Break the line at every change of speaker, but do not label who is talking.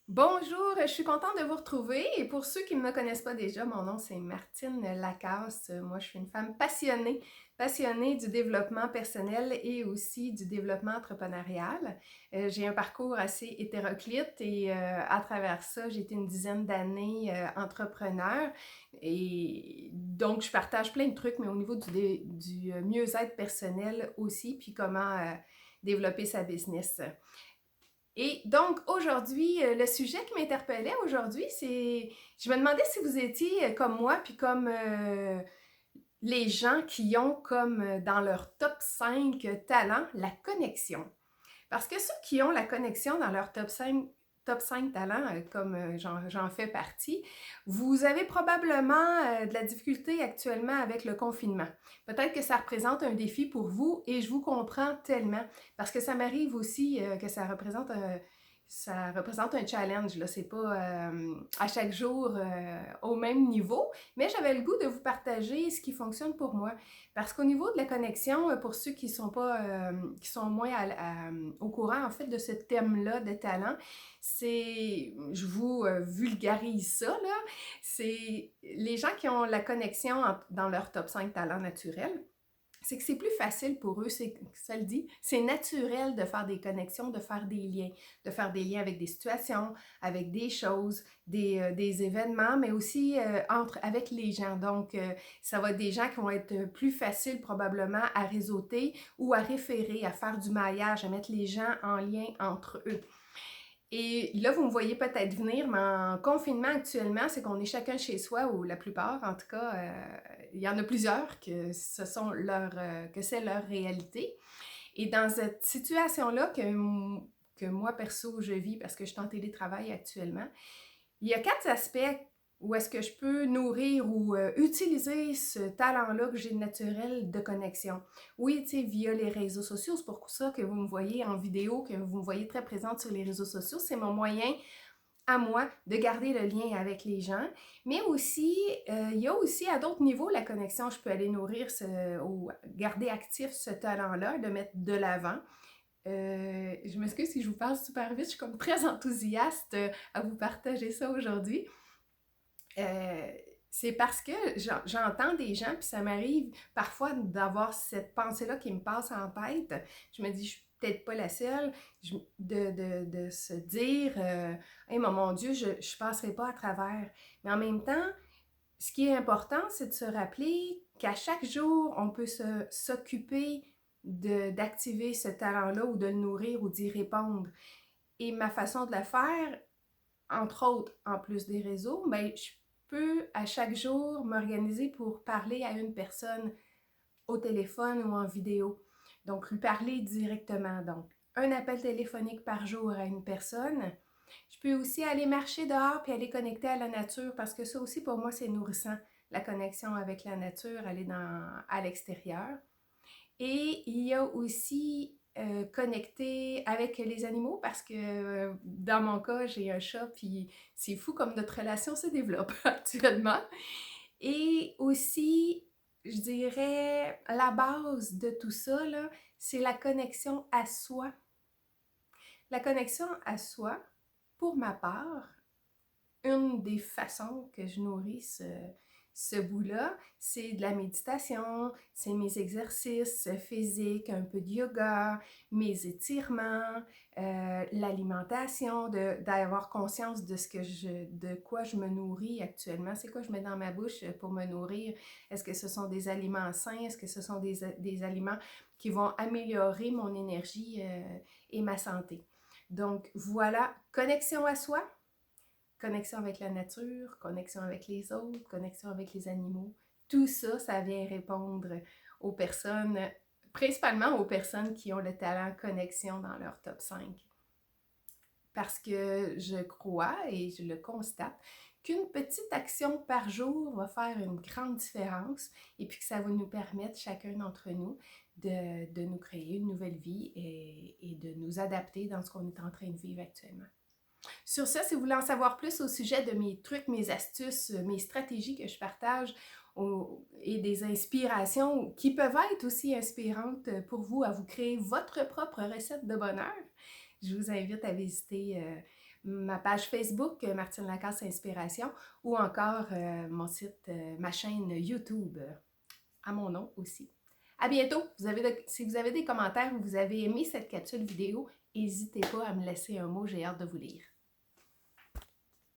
Bonjour, je suis contente de vous retrouver et pour ceux qui ne me connaissent pas déjà, mon nom c'est Martine Lacasse. Moi, je suis une femme passionnée du développement personnel et aussi du développement entrepreneurial. J'ai un parcours assez hétéroclite et à travers ça, j'ai été une dizaine d'années entrepreneur et donc je partage plein de trucs, mais au niveau du mieux-être personnel aussi, puis comment développer sa business. Et donc, aujourd'hui, le sujet qui m'interpellait aujourd'hui, c'est, je me demandais si vous étiez comme moi, puis comme les gens qui ont comme dans leur top 5 talents la connexion. Parce que ceux qui ont la connexion dans leur top cinq talents, comme j'en fais partie, vous avez probablement de la difficulté actuellement avec le confinement. Peut-être que ça représente un défi pour vous et je vous comprends tellement parce que ça m'arrive aussi que ça représente un challenge. Là, c'est pas à chaque jour au même niveau, mais j'avais le goût de vous partager ce qui fonctionne pour moi. Parce qu'au niveau de la connexion, pour ceux qui sont pas, qui sont moins au courant en fait de ce thème-là de talent, je vous vulgarise ça là, c'est les gens qui ont la connexion dans leur top 5 talents naturels, c'est que c'est plus facile pour eux, ça le dit, c'est naturel de faire des connexions, de faire des liens avec des situations, avec des choses, des événements, mais aussi avec les gens. Donc, ça va être des gens qui vont être plus faciles probablement à réseauter ou à référer, à faire du maillage, à mettre les gens en lien entre eux. Et là, vous me voyez peut-être venir, mais en confinement actuellement, c'est qu'on est chacun chez soi, ou la plupart, en tout cas, il y en a plusieurs que c'est leur réalité. Et dans cette situation-là que moi, perso, je vis parce que je suis en télétravail actuellement, il y a 4 aspects où est-ce que je peux nourrir ou utiliser ce talent-là que j'ai de naturel de connexion. Oui, tu sais, via les réseaux sociaux, c'est pour ça que vous me voyez en vidéo, que vous me voyez très présente sur les réseaux sociaux. C'est mon moyen à moi de garder le lien avec les gens. Mais aussi, il y a aussi à d'autres niveaux la connexion. Je peux aller nourrir ou garder actif ce talent-là, de mettre de l'avant. Je m'excuse si je vous parle super vite, je suis comme très enthousiaste à vous partager ça aujourd'hui. Euh, c'est parce que j'entends des gens, puis ça m'arrive parfois d'avoir cette pensée-là qui me passe en tête. Je me dis, je suis peut-être pas la seule, de se dire, hey, mon Dieu, je ne passerai pas à travers. Mais en même temps, ce qui est important, c'est de se rappeler qu'à chaque jour, on peut s'occuper d'activer ce talent-là ou de le nourrir ou d'y répondre. Et ma façon de le faire, entre autres, en plus des réseaux, ben, je peux à chaque jour m'organiser pour parler à une personne au téléphone ou en vidéo. Donc, lui parler directement. Donc, un appel téléphonique par jour à une personne. Je peux aussi aller marcher dehors puis aller connecter à la nature parce que ça aussi, pour moi, c'est nourrissant. La connexion avec la nature, aller à l'extérieur. Et il y a aussi connecter avec les animaux parce que dans mon cas, j'ai un chat, puis c'est fou comme notre relation se développe actuellement. Et aussi, je dirais, la base de tout ça, là, c'est la connexion à soi. La connexion à soi, pour ma part, une des façons que je nourris ce bout-là, c'est de la méditation, c'est mes exercices physiques, un peu de yoga, mes étirements, l'alimentation, d'avoir conscience de quoi je me nourris actuellement, c'est quoi je mets dans ma bouche pour me nourrir. Est-ce que ce sont des aliments sains? Est-ce que ce sont des aliments qui vont améliorer mon énergie et ma santé? Donc voilà, connexion à soi, connexion avec la nature, connexion avec les autres, connexion avec les animaux. Tout ça, ça vient répondre aux personnes, principalement aux personnes qui ont le talent connexion dans leur top 5. Parce que je crois et je le constate qu'une petite action par jour va faire une grande différence et puis que ça va nous permettre, chacun d'entre nous, de nous créer une nouvelle vie et de nous adapter dans ce qu'on est en train de vivre actuellement. Sur ça, si vous voulez en savoir plus au sujet de mes trucs, mes astuces, mes stratégies que je partage et des inspirations qui peuvent être aussi inspirantes pour vous à vous créer votre propre recette de bonheur, je vous invite à visiter ma page Facebook, Martine Lacasse Inspiration, ou encore mon site, ma chaîne YouTube, à mon nom aussi. À bientôt! Si vous avez des commentaires ou vous avez aimé cette capsule vidéo, n'hésitez pas à me laisser un mot, j'ai hâte de vous lire.